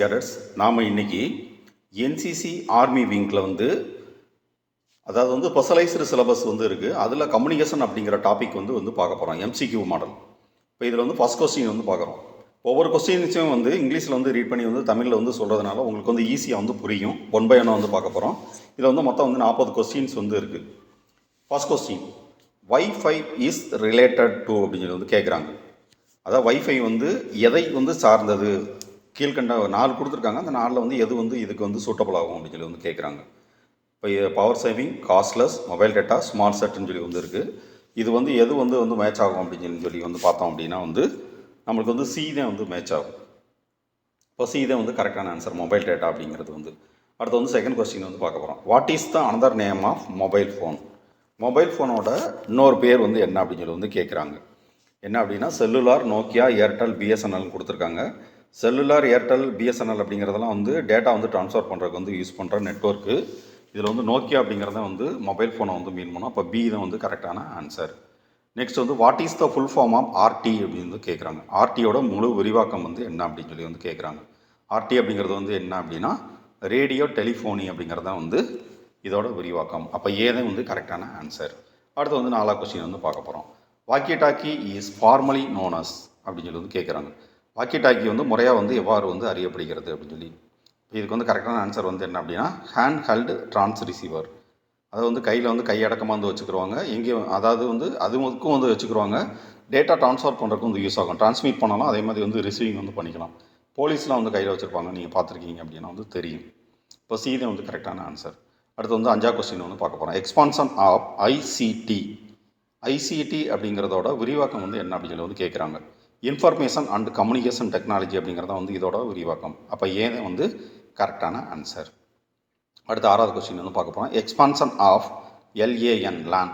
Cadets நாம் இன்றைக்கி NCC army விங்கில் அதாவது ஸ்பெஷலைஸ்டு சிலபஸ் இருக்குது. அதில் கம்யூனிகேஷன் அப்படிங்கிற டாபிக் வந்து பார்க்க போகிறோம். MCQ model. இப்போ இதில் ஃபஸ்ட் கொஸ்டின் பார்க்குறோம். ஒவ்வொரு கொஸ்டின்ஸையும் இங்கிலீஷில் ரீட் பண்ணி தமிழில் சொல்கிறதுனால உங்களுக்கு ஈஸியாக புரியும். ஒன் பை ஒன்னாக பார்க்க போகிறோம். இதில் மொத்தம் 40 கொஸ்டின்ஸ் இருக்குது. First question, wifi is related to அப்படின்னு சொல்லி கேட்குறாங்க. அதாவது வைஃபை எதை சார்ந்தது? கீழ்கண்ட 4 கொடுத்துருக்காங்க. அந்த 4ல் எது இதுக்கு சூட்டபிள் ஆகும் அப்படின்னு சொல்லி கேட்குறாங்க. இப்போ power saving, costless, mobile data, smart செட்டுன்னு சொல்லி இருக்குது. இது எது மேட்ச் ஆகும் அப்படின்னு சொல்லி பார்த்தோம் அப்படின்னா நம்மளுக்கு சி தான் மேட்ச் ஆகும். இப்போ சி தான் கரெக்டான ஆன்சர், மொபைல் டேட்டா அப்படிங்கிறது அடுத்து செகண்ட் கொஸ்டின் பார்க்க போகிறோம். What is the another name of mobile phone? Mobile ஃபோனோட இன்னொரு பேர் என்ன அப்படின்னு சொல்லி கேட்குறாங்க. என்ன அப்படின்னா செல்லுலார், நோக்கியா, ஏர்டெல், பிஎஸ்என்எல்னு கொடுத்துருக்காங்க. செல்லுலார், ஏர்டெல், பிஎஸ்என்எல் அப்படிங்கிறதெல்லாம் டேட்டா ட்ரான்ஸ்ஃபர் பண்ணுறதுக்கு யூஸ் பண்ணுற நெட்ஒர்க்கு. இதில் நோக்கியா அப்படிங்கிறத மொபைல் ஃபோனை மீன் பண்ணோம். அப்போ பி தான் கரெக்டான answer. Next what is the full form of RT அப்படின்னு கேட்குறாங்க. ஆர்டியோட முழு விரிவாக்கம் என்ன அப்படின்னு சொல்லி கேட்குறாங்க. ஆர்டி அப்படிங்கிறது என்ன அப்படின்னா ரேடியோ டெலிஃபோனி அப்படிங்கிறத இதோட விரிவாக்கம். அப்போ ஏதான் கரெக்டான ஆன்சர். அடுத்து 4வது கொஸ்டின் பார்க்க போகிறோம். Walkie talkie is formally known as அப்படின்னு சொல்லி கேட்குறாங்க. வாக்கி டாக்கி முறையாக எவ்வாறு அறியப்படுகிறது அப்படின்னு சொல்லி. இதுக்கு கரெக்டான ஆன்சர் என்ன அப்படின்னா ஹேண்ட் ஹெல்டு ட்ரான்ஸ் ரிசீவர். அதை கையில் கையடக்கமாக வச்சுக்கிடுவாங்க. எங்கேயும் அதாவது அதுக்கும் வச்சுக்கிடுவாங்க. டேட்டா ட்ரான்ஸ்ஃபர் பண்ணுறதுக்கு யூஸ் ஆகும். டிரான்ஸ்மிட் பண்ணாலும் அதே மாதிரி ரிசீவிங் பண்ணிக்கலாம். போலீஸ்லாம் கையில் வச்சுருப்பாங்க. நீங்கள் பார்த்துருக்கீங்க அப்படின்னா தெரியும். இப்போ சி தான் கரெக்டான ஆன்சர். அடுத்து 5வது கொஸ்டின் பார்க்க போகிறோம். Expansion of ICT. ஐசிடி அப்படிங்கிறதோட விரிவாக்கம் என்ன அப்படின்னு சொல்லி கேட்குறாங்க. இன்ஃபர்மேஷன் அண்ட் கம்யூனிகேஷன் டெக்னாலஜி அப்படிங்கிறத இதோட விரிவாக்கம். அப்போ ஏன் கரெக்டான ஆன்சர். அடுத்து 6வது கொஸ்டின் பார்க்க போகிறோம். Expansion of L A N, LAN.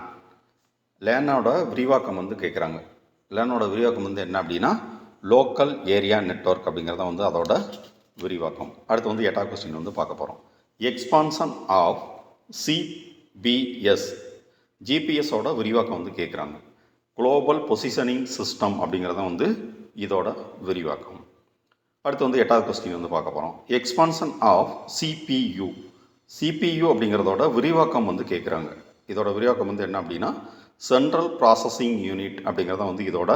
லேனோட விரிவாக்கம் கேட்குறாங்க. லேனோட விரிவாக்கம் என்ன அப்படின்னா லோக்கல் ஏரியா நெட்வொர்க் அப்படிங்கிறத அதோட விரிவாக்கம். அடுத்து 8வது கொஸ்டின் பார்க்க போகிறோம். Expansion of CBS. ஜிபிஎஸோட விரிவாக்கம் கேட்குறாங்க. குளோபல் பொசிஷனிங் சிஸ்டம் அப்படிங்கிறத இதோட விரிவாக்கம். அடுத்து 8வது கொஸ்டின் பார்க்க போகிறோம். Expansion of CPU. சிபியு அப்படிங்கிறதோட விரிவாக்கம் கேட்குறாங்க. இதோட விரிவாக்கம் என்ன அப்படின்னா சென்ட்ரல் ப்ராசஸிங் யூனிட் அப்படிங்கிறத இதோட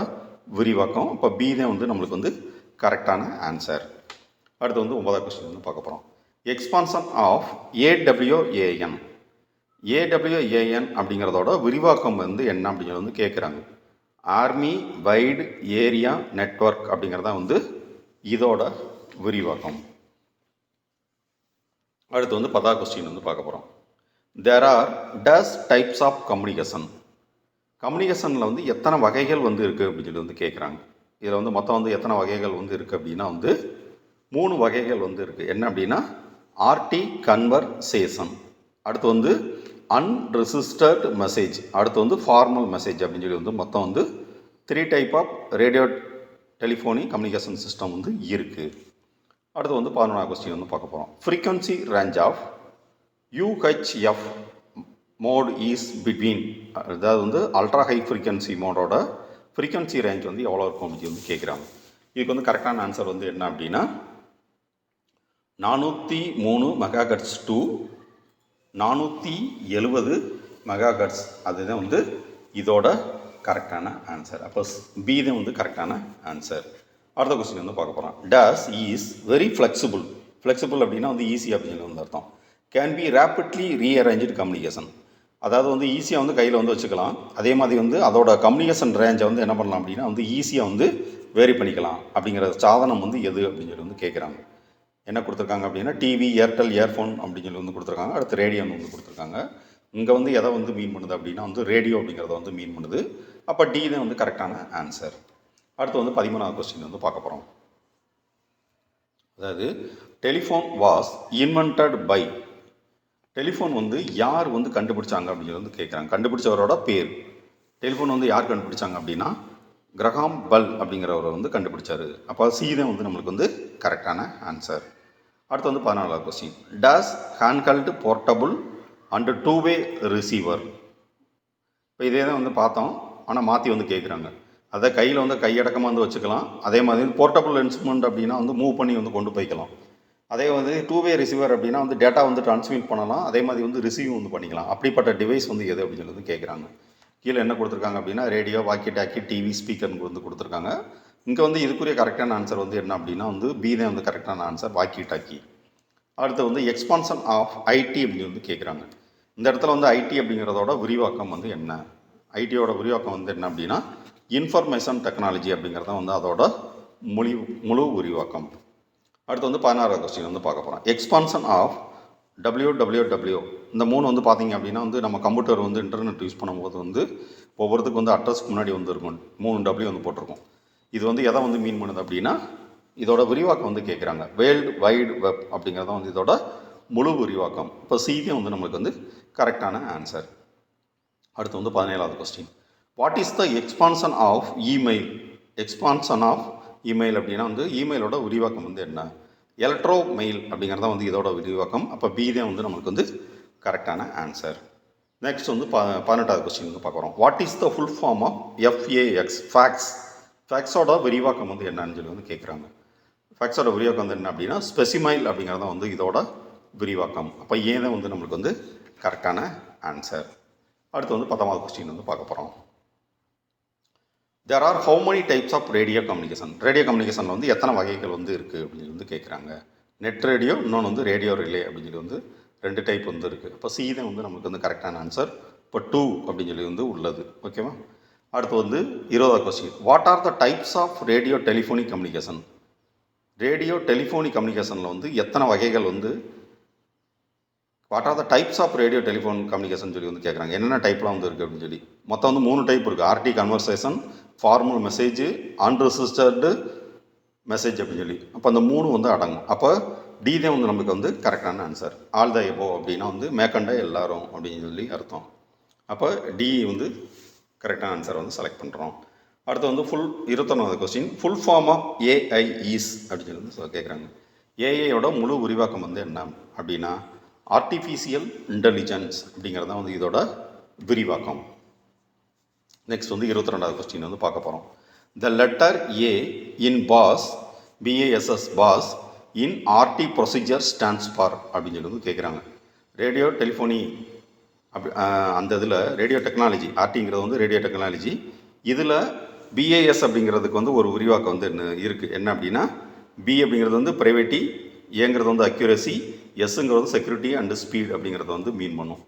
விரிவாக்கம். இப்போ பி தான் நம்மளுக்கு கரெக்டான ஆன்சர். அடுத்து 9வது கொஸ்டின் பார்க்க போகிறோம். Expansion of ஏடபிள்யூஏஎன். ஏடபிள்யூஏஎன் அப்படிங்கிறதோட விரிவாக்கம் என்ன அப்படின்னு சொல்லி கேட்குறாங்க. ஆர்மி வைடு ஏரியா நெட்வொர்க் அப்படிங்கிறத இதோட விரிவாக்கம். அடுத்து 10வது கொஸ்டின் பார்க்க போகிறோம். There are dash types of communication. கம்யூனிகேஷனில் எத்தனை வகைகள் இருக்குது அப்படின்னு சொல்லி கேட்குறாங்க. இதில் மொத்தம் எத்தனை வகைகள் இருக்குது அப்படின்னா 3 வகைகள் இருக்குது. என்ன அப்படின்னா ஆர்டி கன்வர்சேஷன், அடுத்து அன்ரெஜிஸ்டர்டு மெசேஜ், அடுத்து ஃபார்மல் மெசேஜ் அப்படின்னு சொல்லி மொத்தம் 3 type of radio telephony communication system இருக்குது. அடுத்து 11வது கொஸ்டின் பார்க்க போகிறோம். Frequency range of UHF mode is between. அதாவது அல்ட்ரா ஹை ஃப்ரீக்வன்சி மோடோட ஃப்ரீக்வன்சி ரேஞ்ச் எவ்வளோ இருக்கும் அப்படின்னு கேட்குறாங்க. இதுக்கு கரெக்டான ஆன்சர் என்ன அப்படின்னா 403 மெகாஹெர்ட்ஸ் டு 470 மெகாஹெர்ட்ஸ். அதுதான் இதோட கரெக்டான ஆன்சர். அப்போ பி தான் கரெக்டான ஆன்சர். அடுத்த கொஸ்டின் பார்க்க போகிறோம். Days is very flexible. Flexible அப்படின்னா ஈஸி அப்படின்னு அர்த்தம். Can be rapidly rearrange communication. அதாவது ஈஸியாக கையில் வச்சுக்கலாம். அதே மாதிரி அதோட கம்யூனிகேஷன் ரேஞ்சை என்ன பண்ணலாம் அப்படின்னா ஈஸியாக வேரி பண்ணிக்கலாம். அப்படிங்கிற சாதனம் எது அப்படின்னு சொல்லி கேட்குறாங்க. என்ன கொடுத்துருக்காங்க அப்படின்னா டிவி, ஏர்டெல், இயர்ஃபோன் அப்படின்னு சொல்லி கொடுத்துருக்காங்க. அடுத்து ரேடியோன்னு கொடுத்துருக்காங்க. இங்கே எதை மீன் பண்ணுது அப்படின்னா ரேடியோ அப்படிங்கிறத மீன் பண்ணுது. அப்போ டி தான் கரெக்டான ஆன்சர். அடுத்து 13வது கொஸ்டின் பார்க்க போகிறோம். அதாவது telephone was invented by. Telephone யார் கண்டுபிடிச்சாங்க அப்படின்னு கேட்குறாங்க. கண்டுபிடிச்சவரோட பேர். டெலிஃபோன் யார் கண்டுபிடிச்சாங்க அப்படின்னா கிரஹாம் பெல் அப்படிங்கிறவர் கண்டுபிடிச்சாரு. அப்போ சி தான் நம்மளுக்கு கரெக்டான ஆன்சர். அடுத்து 14வது question. Dash handheld portable and 2-வே ரிசீவர். இப்போ இதே தான் பார்த்தோம். ஆனால் மாற்றி கேட்குறாங்க. அதை கையில் கையடக்கமாக வச்சுக்கலாம். அதே மாதிரி போர்ட்டபுள் இன்ஸ்ட்ருமெண்ட் அப்படின்னா மூவ் பண்ணி கொண்டு போய்க்கலாம். அதே வந்து டூ வே ரிசீவர் அப்படின்னா வந்து டேட்டா வந்து ட்ரான்ஸ்மிட் பண்ணலாம், அதே மாதிரி வந்து ரிசீவ் வந்து பண்ணிக்கலாம். அப்படிப்பட்ட டிவைஸ் வந்து எது அப்படின்னு சொல்லி வந்து கேட்குறாங்க. கீழே என்ன கொடுத்துருக்காங்க அப்படின்னா ரேடியோ, வாக்கி டாக்கி, டிவி, ஸ்பீக்கர்னு வந்து கொடுத்துருக்காங்க. இங்கே வந்து இதுக்குரிய கரெக்டான ஆன்சர் வந்து என்ன அப்படின்னா வந்து பி தான் வந்து கரெக்டான ஆன்சர், வாக்கி டாக்கி. அடுத்து வந்து எக்ஸ்பான்ஷன் ஆஃப் ஐடி அப்படின்னு வந்து கேட்குறாங்க. இந்த இடத்துல வந்து ஐடி அப்படிங்கிறதோட விரிவாக்கம் வந்து என்ன? ஐடியோட விரிவாக்கம் வந்து என்ன அப்படின்னா இன்ஃபர்மேஷன் டெக்னாலஜி அப்படிங்கிறத வந்து அதோட முழு விரிவாக்கம். அடுத்து வந்து 16வது கொஸ்டின் வந்து பார்க்க போகிறோம். Expansion of www. இந்த மூணு வந்து பார்த்தீங்க அப்படின்னா வந்து நம்ம கம்ப்யூட்டர் வந்து இன்டர்நெட் யூஸ் பண்ணும்போது வந்து ஒவ்வொருத்துக்கு வந்து அட்ரஸ்க்கு முன்னாடி வந்து இருக்கும் 3 W வந்து போட்டிருக்கும். இது வந்து எதை வந்து மீன் பண்ணுது அப்படின்னா இதோட விரிவாக்கம் வந்து கேட்குறாங்க. வேர்ல்டு வைடு வெப் அப்படிங்கிறத வந்து இதோட முழு விரிவாக்கம். இப்போ சிதான் வந்து நம்மளுக்கு வந்து கரெக்டான ஆன்சர். அடுத்து வந்து 17வது question. What is the expansion of email? Expansion of email அப்படின்னா வந்து இமெயிலோட விரிவாக்கம் வந்து என்ன? எலக்ட்ரோ மெயில் அப்படிங்கிறத வந்து இதோட விரிவாக்கம். அப்போ பி தான் வந்து நம்மளுக்கு வந்து கரெக்டான ஆன்சர். நெக்ஸ்ட் வந்து 18வது கொஸ்டின் வந்து பார்க்குறோம். What is the full form of FAX? Fax. ஃபேக்ஸோட விரிவாக்கம் வந்து என்னன்னு சொல்லி வந்து கேட்குறாங்க. ஃபேக்ஸோட விரிவாக்கம் வந்து என்ன அப்படின்னா ஸ்பெசிமைல் அப்படிங்கிறத வந்து இதோட விரிவாக்கம். அப்போ ஏன் தான் வந்து நம்மளுக்கு வந்து கரெக்டான ஆன்சர். அடுத்து வந்து 19வது கொஸ்டின் வந்து பார்க்க போகிறோம். There are how many types of radio communication? Radio கம்யூனிகேஷனில் வந்து எத்தனை வகைகள் வந்து இருக்குது அப்படின்னு வந்து கேட்குறாங்க. நெட் ரேடியோ, இன்னொன்று வந்து ரேடியோ ரிலே அப்படின்னு சொல்லி வந்து 2 டைப் வந்து இருக்குது. அப்போ சி தான் வந்து நமக்கு வந்து கரெக்டான ஆன்சர். இப்போ 2 அப்படின்னு சொல்லி வந்து உள்ளது. ஓகேவா? அடுத்து வந்து 20வது question. What are the types of radio telephonic communication? Radio telephonic கம்யூனிகேஷனில் வந்து எத்தனை வகைகள் வந்து what are the types of radio telephone communication சொல்லி வந்து கேட்குறாங்க. என்னென்ன டைப்லாம் வந்து இருக்குது அப்படின்னு சொல்லி மொத்தம் வந்து 3 டைப் இருக்குது. RT conversation, formal message, unregistered message அப்படின்னு சொல்லி. அப்போ அந்த 3 வந்து அடங்கும். அப்போ டி தான் வந்து நமக்கு வந்து கரெக்டான ஆன்சர். ஆல் த எபோ அப்படின்னா வந்து மேற்கண்ட எல்லாரும் அப்படின்னு சொல்லி அர்த்தம். அப்போ டி வந்து கரெக்டான ஆன்சர் வந்து செலக்ட் பண்ணுறோம். அடுத்து வந்து 21வது question. Full form of AI is அப்படின்னு சொல்லி வந்து கேட்குறாங்க. ஏஐயோட முழு விரிவாக்கம் வந்து என்ன அப்படின்னா ஆர்டிஃபிஷியல் இன்டெலிஜென்ஸ் அப்படிங்கிறது தான் வந்து இதோட விரிவாக்கம். நெக்ஸ்ட் வந்து 22வது கொஸ்டின் வந்து பார்க்க போகிறோம். The letter A in pass, BASS pass in RT procedure stands for அப்படின்னு சொல்லி வந்து கேட்குறாங்க. ரேடியோ டெலிஃபோனி அந்த இதில் ரேடியோ டெக்னாலஜி, RTங்கிறது வந்து ரேடியோ டெக்னாலஜி. இதில் BAS அப்படிங்கிறதுக்கு வந்து ஒரு விரிவாக்கம் வந்து என்ன இருக்குது. என்ன அப்படின்னா பி அப்படிங்கிறது வந்து ப்ரைவேட்டி, ஏங்கிறது வந்து அக்யூரசி, எஸ்ங்கிறது செக்யூரிட்டி அண்டு ஸ்பீட் அப்படிங்கிறத வந்து மீன் பண்ணும்.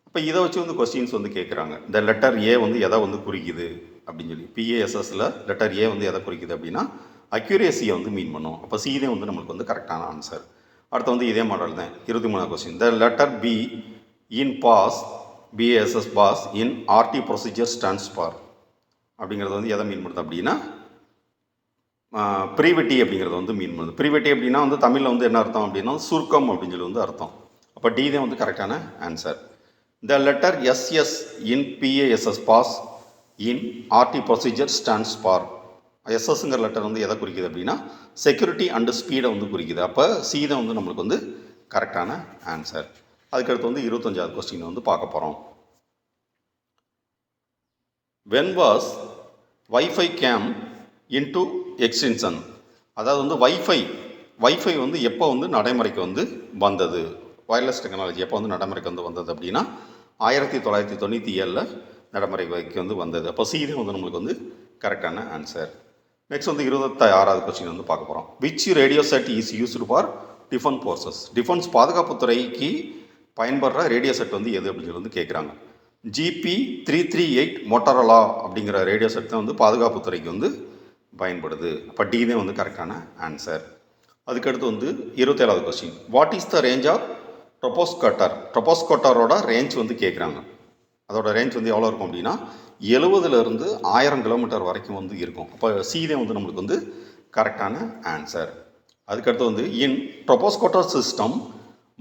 இப்போ இதை வச்சு வந்து கொஸ்டின்ஸ் வந்து கேட்குறாங்க. இந்த லெட்டர் ஏ வந்து எதை வந்து குறிக்குது அப்படின்னு சொல்லி PASSல லெட்டர் ஏ வந்து எதை குறிக்குது அப்படின்னா அக்யூரேசியை வந்து மீன் பண்ணும். அப்போ சிதே வந்து நம்மளுக்கு வந்து கரெக்டான ஆன்சர். அடுத்து வந்து இதே மாடல் தான் 23வது question. The letter B in pass, BASS pass in RT procedure stands for அப்படிங்கிறது வந்து எதை மீன் பண்ணுது அப்படின்னா ப்ரீவெட்டி அப்படிங்கிறது வந்து மீன் பண்ணுது. ப்ரீவெட்டி அப்படின்னா வந்து தமிழில் வந்து என்ன அர்த்தம் அப்படின்னா சுருக்கம் அப்படின்னு சொல்லி வந்து அர்த்தம். அப்போ டி தான் வந்து கரெக்டான answer. The letter SS in PASS PASS in RT procedure stands for. எஸ்எஸ்ங்கிற லெட்டர் வந்து எதை குறிக்குது அப்படின்னா செக்யூரிட்டி அண்டு ஸ்பீடை வந்து குறிக்குது. அப்போ சி தான் வந்து நம்மளுக்கு வந்து கரெக்டான ஆன்சர். அதுக்கடுத்து வந்து 25வது கொஸ்டின் வந்து பார்க்க போகிறோம். When was wifi game into extension? அதாவது வந்து வைஃபை வந்து எப்போ வந்து நடைமுறைக்கு வந்து வந்தது? வயர்லெஸ் டெக்னாலஜி எப்போ வந்து நடைமுறைக்கு வந்து வந்தது அப்படின்னா 1997 நடைமுறைக்கு வந்து வந்தது. அப்போ சி தான் வந்து நம்மளுக்கு வந்து கரெக்டான ஆன்சர். நெக்ஸ்ட் வந்து 26வது கொஸ்டின் வந்து பார்க்க போகிறோம். Which radio set is used for defence forces? Defence பாதுகாப்புத்துறைக்கு பயன்படுற ரேடியோ செட் வந்து எது அப்படின்னு சொல்லி வந்து கேட்குறாங்க. GP338 மோட்டரோலா அப்படிங்கிற ரேடியோ செட் தான் வந்து பாதுகாப்புத்துறைக்கு வந்து பயன்படுது. அப்போ டி தான் வந்து கரெக்டான ஆன்சர். அதுக்கடுத்து வந்து 27வது question. What is the range of troposcatter? ட்ரொபோஸ்கட்டரோட ரேஞ்ச் வந்து கேட்குறாங்க. அதோட ரேஞ்ச் வந்து எவ்வளோ இருக்கும் அப்படின்னா 70லேருந்து 1000 கிலோமீட்டர் வரைக்கும் வந்து இருக்கும். அப்போ சி தான் வந்து நம்மளுக்கு வந்து கரெக்டான ஆன்சர். அதுக்கடுத்து வந்து இன் ட்ரொபோஸ்கட்டர் சிஸ்டம்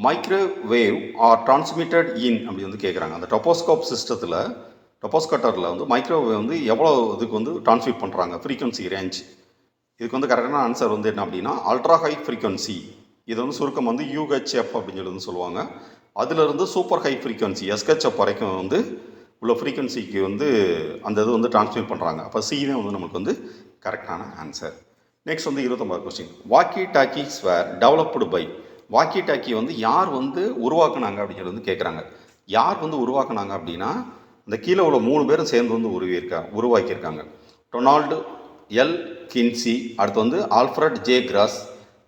மைக்ரோவேவ் ஆர் டிரான்ஸ்மிட்டட் இன் அப்படி வந்து கேட்குறாங்க. அந்த ட்ரொபோஸ்கோப் சிஸ்டத்தில் ட்ரொபோஸ்கட்டரில் வந்து மைக்ரோவேவ் வந்து எவ்வளோ இதுக்கு வந்து டிரான்ஸ்மிட் பண்ணுறாங்க, ஃப்ரீக்வன்சி ரேஞ்ச். இதுக்கு வந்து கரெக்டான ஆன்சர் வந்து என்ன அப்படின்னா அல்ட்ரா ஹை ஃப்ரீக்வன்சி. இது வந்து சுருக்கம் வந்து UHF அப்படின்னு சொல்லி வந்து சொல்லுவாங்க. அதிலிருந்து சூப்பர் ஹை ஃப்ரீக்வன்சி SHF வரைக்கும் வந்து உள்ள ஃப்ரீக்வன்சிக்கு வந்து அந்த இது வந்து டிரான்ஸ்மிட் பண்ணுறாங்க. அப்போ சி தான் வந்து நமக்கு வந்து கரெக்டான ஆன்சர். நெக்ஸ்ட் வந்து 29வது question. Walkie talkies were developed by? Walkie talkie வந்து யார் வந்து உருவாக்குனாங்க அப்படின்னு வந்து கேட்குறாங்க. யார் வந்து உருவாக்குனாங்க அப்படின்னா, இந்த கீழே உள்ள 3 பேரும் சேர்ந்து வந்து உருவாக்கியிருக்காங்க. டொனால்டு எல் கின்சி, அடுத்து வந்து Alfred J Gross,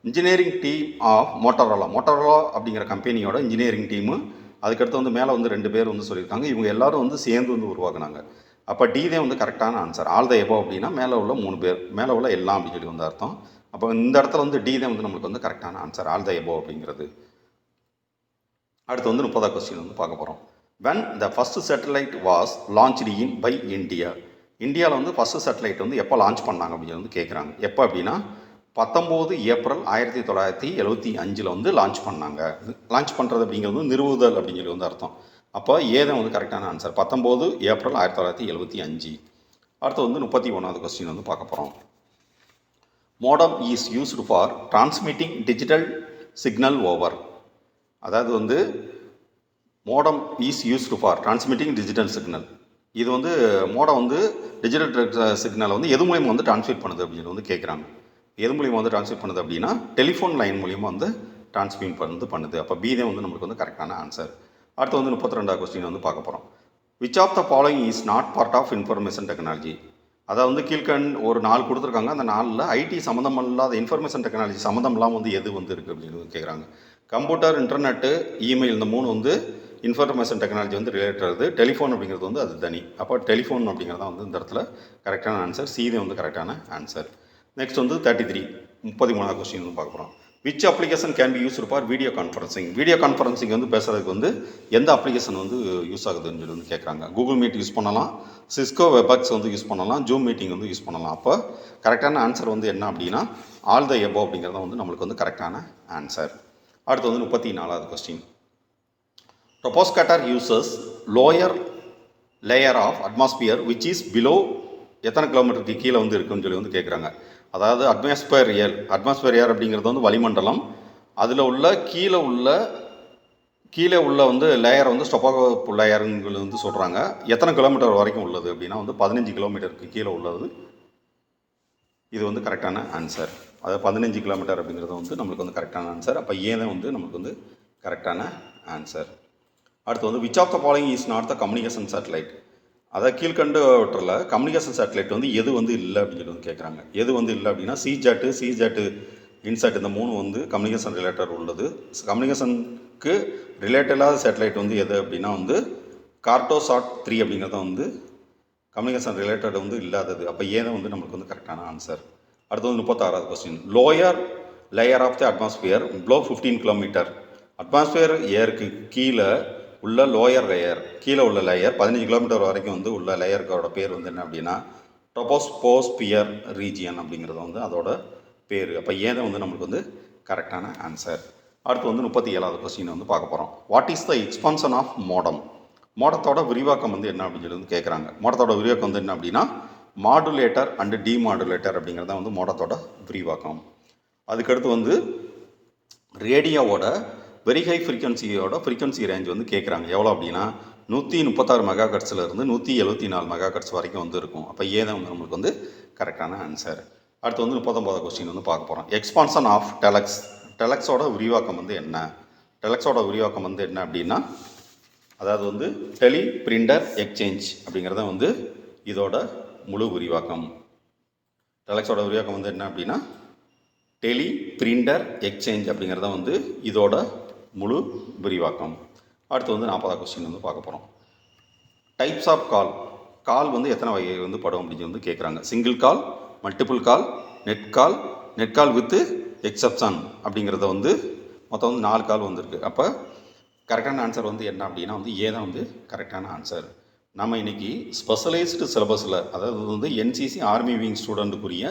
engineering team of Motorola அப்படிங்கிற கம்பெனியோட இன்ஜினியரிங் டீமு. அதுக்கடுத்து வந்து மேலே வந்து 2 பேர் வந்து சொல்லியிருக்காங்க. இவங்க எல்லாரும் வந்து சேர்ந்து வந்து உருவாக்குனாங்க. அப்போ டி தான் வந்து கரெக்டான ஆன்சர். ஆல் த எபோவ் அப்படின்னா மேலே உள்ள 3 பேர், மேலே உள்ள எல்லாம் அப்படின்னு சொல்லி வந்து அர்த்தம். அப்போ இந்த இடத்துல வந்து டி தான் வந்து நம்மளுக்கு வந்து கரெக்டான ஆன்சர், ஆல் த எபோவ் அப்படிங்கிறது. அடுத்து வந்து 30வது கொஸ்டின் வந்து பார்க்க போகிறோம். when the first satellite was launched in by India. இந்தியாவில் வந்து ஃபஸ்ட்டு சேட்டலைட் வந்து எப்போ லான்ச் பண்ணாங்க அப்படின்னு வந்து கேட்குறாங்க. எப்போ அப்படின்னா 19 ஏப்ரல் 1975 வந்து லான்ச் பண்ணாங்க. லான்ச் பண்ணுறது அப்படிங்கிறது வந்து நிறுவுதல் அப்படின்னு சொல்லி வந்து அர்த்தம். அப்போ ஏதான் வந்து கரெக்டான ஆன்சர், 19 ஏப்ரல் 1975. அடுத்து வந்து 31வது கொஸ்டின் வந்து பார்க்க போகிறோம். Modem is used for transmitting digital signal over. அதாவது வந்து modem is used for transmitting digital signal. இது வந்து மோடம் வந்து டிஜிட்டல் சிக்னலை வந்து எது மூலியமாக வந்து டிரான்ஸ்மிட் பண்ணுது அப்படின்னு வந்து கேட்குறாங்க. எது மூலியமாக வந்து டிரான்ஸ்மிட் பண்ணுது அப்படின்னா டெலிஃபோன் லைன் மூலியமாக வந்து டிரான்ஸ்மிட் பண்ணுது. அப்போ பி தான் வந்து நம்மளுக்கு வந்து கரெக்டான ஆன்சர். அடுத்து வந்து 32வது கொஸ்டின் வந்து பார்க்க போகிறோம். Which of the following is not part of information technology. அதாவது வந்து கீழ்கண் ஒரு 4 கொடுத்துருக்காங்க. அந்த 4ல் ஐடி சம்மந்தம் இல்லாத இன்ஃபர்மேஷன் டெக்னாலஜி சம்மந்தம் இல்லாமல் வந்து எது வந்து இருக்குது அப்படின்னு கேட்குறாங்க. கம்ப்யூட்டர், இன்டர்நெட்டு, இமெயில், இந்த 3 வந்து இன்ஃபர்மேஷன் டெக்னாலஜி வந்து ரிலேட்டட். டெலிஃபோன் அப்படிங்கிறது வந்து அது தனி. அப்போ டெலிஃபோன் அப்படிங்கிறது தான் வந்து இந்த இடத்துல கரெக்டான ஆன்சர். சி தான் வந்து கரெக்டான ஆன்சர். நெக்ஸ்ட் வந்து 33வது கொஸ்டின் வந்து பார்க்க போகிறோம். Which application can be used for video conferencing. Video conferencing வந்து பேசுகிறதுக்கு வந்து எந்த அப்ளிகேஷன் வந்து யூஸ் ஆகுதுன்னு சொல்லி வந்து கேட்குறாங்க. கூகுள் மீட் யூஸ் பண்ணலாம், சிஸ்கோ வெபாக்ஸ் வந்து யூஸ் பண்ணலாம், ஜூம் மீட்டிங் வந்து யூஸ் பண்ணலாம். அப்போ கரெக்டான ஆன்சர் வந்து என்ன அப்படின்னா ஆல் த எபோவ் அப்படிங்கிறது வந்து நம்மளுக்கு வந்து கரெக்டான ஆன்சர். அடுத்து வந்து 34வது question. Troposcatter uses lower layer of atmosphere which is below எத்தனை கிலோமீட்டருக்கு கீழே வந்து இருக்குன்னு சொல்லி வந்து கேட்குறாங்க. அதாவது அட்மாஸ்பியர் ஏர் அப்படிங்கிறது வந்து வளிமண்டலம். அதில் உள்ள கீழே உள்ள வந்து லேயர் வந்து ஸ்டொபோ லேயருங்கிறது வந்து சொல்கிறாங்க. எத்தனை கிலோமீட்டர் வரைக்கும் உள்ளது அப்படின்னா வந்து 15 கிலோமீட்டருக்கு கீழே உள்ளது. இது வந்து கரெக்டான ஆன்சர். அதாவது 15 கிலோமீட்டர் அப்படிங்கிறது வந்து நம்மளுக்கு வந்து கரெக்டான ஆன்சர். அப்போ ஏன் வந்து நம்மளுக்கு வந்து கரெக்டான ஆன்சர். அடுத்து வந்து which of the following is not the communication satellite. அதை கீழ்கண்டவற்றில் கம்யூனிகேஷன் சேட்டலைட் வந்து எது வந்து இல்லை அப்படின்னு சொல்லி வந்து கேட்குறாங்க. எது வந்து இல்லை அப்படின்னா சிஜாட்டு, இன்சாட், இந்த 3 வந்து கம்யூனிகேஷன் ரிலேட்டட் உள்ளது. கம்யூனிகேஷனுக்கு ரிலேட்டடாக சேட்டலைட் வந்து எது அப்படின்னா வந்து கார்டோசாட் 3 அப்படிங்கிறத வந்து கம்யூனிகேஷன் ரிலேட்டட் வந்து இல்லாதது. அப்போ ஏன் வந்து நம்மளுக்கு வந்து கரெக்டான ஆன்சர். அடுத்து வந்து 36வது question. Lower layer of the atmosphere below 15 kilometre. Atmosphere ஏருக்கு கீழே உள்ள லோயர் லேயர், கீழே உள்ள லேயர் 15 கிலோமீட்டர் வரைக்கும் வந்து உள்ள லேயருக்கோட பேர் வந்து என்ன அப்படின்னா ட்ரோபோஸ்பியர் ரீஜியன் அப்படிங்கிறது வந்து அதோட பேர். அப்போ ஏன் வந்து நம்மளுக்கு வந்து கரெக்டான ஆன்சர். அடுத்து வந்து 37வது கொஸ்டின் வந்து பார்க்க போகிறோம். What is the expansion of modem. மோடத்தோட விரிவாக்கம் வந்து என்ன அப்படின்னு சொல்லி வந்து கேட்குறாங்க. மோடத்தோட விரிவாக்கம் வந்து என்ன அப்படின்னா மாடுலேட்டர் அண்டு டிமாடுலேட்டர் அப்படிங்கிறது தான் வந்து மோடத்தோட விரிவாக்கம். அதுக்கடுத்து வந்து ரேடியோவோட வெரி ஹை ஃப்ரீக்வன்சி ரேஞ்ச் வந்து கேட்குறாங்க. எவ்வளோ அப்படின்னா 136 மெகாஹெர்ட்ஸ்லேருந்து 174 மெகாஹெர்ட்ஸ் வரைக்கும் வந்து இருக்கும். அப்போ ஏன் வந்து நம்மளுக்கு வந்து கரெக்டான ஆன்சர். அடுத்து வந்து 39வது கொஸ்டின் வந்து பார்க்க போகிறோம். எக்ஸ்பான்ஷன் ஆஃப் டெலக்ஸோட விரிவாக்கம் வந்து என்ன. டெலக்ஸோட விரிவாக்கம் வந்து என்ன அப்படின்னா அதாவது வந்து டெலி பிரிண்டர் எக்ஸ்சேஞ்ச் அப்படிங்கிறத வந்து இதோட முழு விரிவாக்கம். டெலக்ஸோட விரிவாக்கம் வந்து என்ன அப்படின்னா டெலி பிரிண்டர் எக்ஸ்சேஞ்ச் அப்படிங்கிறத வந்து இதோட முழு விரிவாக்கம். அடுத்து வந்து 40வது கொஸ்டின் வந்து பார்க்க போகிறோம். டைப்ஸ் ஆஃப் கால் வந்து எத்தனை வகை வந்து படும் அப்படின்னு வந்து கேட்குறாங்க. Single call, multiple call, net call with exception அப்படிங்கிறத வந்து மொத்தம் வந்து 4 கால் வந்துருக்கு. அப்போ கரெக்டான ஆன்சர் வந்து என்ன அப்படின்னா வந்து ஏதான் வந்து கரெக்டான ஆன்சர். நம்ம இன்றைக்கி ஸ்பெஷலைஸ்டு சிலபஸில் அதாவது வந்து என்சிசி ஆர்மி விங் ஸ்டூடெண்ட்டுக்குரிய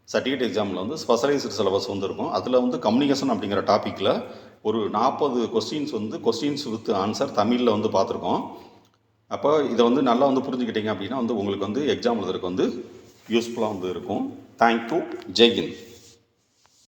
சர்டிஃபிகேட் எக்ஸாமில் வந்து ஸ்பெஷலைஸ்டு சிலபஸ் வந்து இருக்கும். அதில் வந்து கம்யூனிகேஷன் அப்படிங்கிற டாப்பிக்கில் ஒரு 40 கொஸ்டின்ஸ் வித் ஆன்சர் தமிழில் வந்து பார்த்துருக்கோம். அப்போ இதை வந்து நல்லா வந்து புரிஞ்சுக்கிட்டீங்க அப்படின்னா வந்து உங்களுக்கு வந்து எக்ஸாம் எழுதுறதுக்கு வந்து யூஸ்ஃபுல்லாக வந்து இருக்கும். தேங்க்யூ. ஜெய் ஹிந்த்.